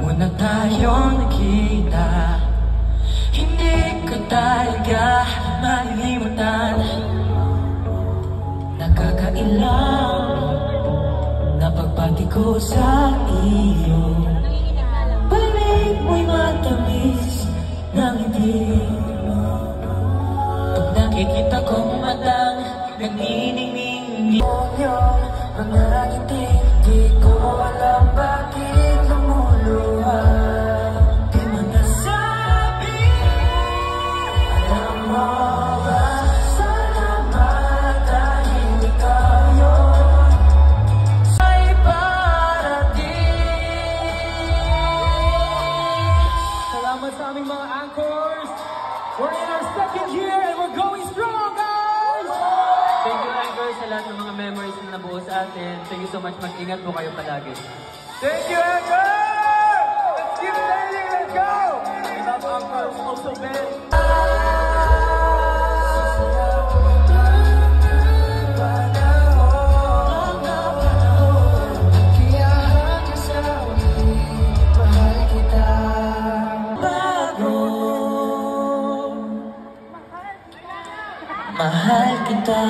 una tayong nakita, hindi ko talaga malilimutan. Nakakailang na pagbati ko sa iyo, balik mo'y matamis ng ngiti. Pag nakikita kong matang nagniningning yung mga ngiti, di ko alam bakit lumuluha. Di mo nasabi, alam mo ba, sana matahin ikaw yun ay parating. Salamat sa aming mga anchors. We're in our second year and we're going strong, guys! Thank you, anchors, sa lahat ng mga memories na nabuo sa atin. Thank you so much. Mag-ingat po kayo palagi. Thank you, anchors! Let's keep playing, let's go! We love anchors, also Ben. Mahal kita.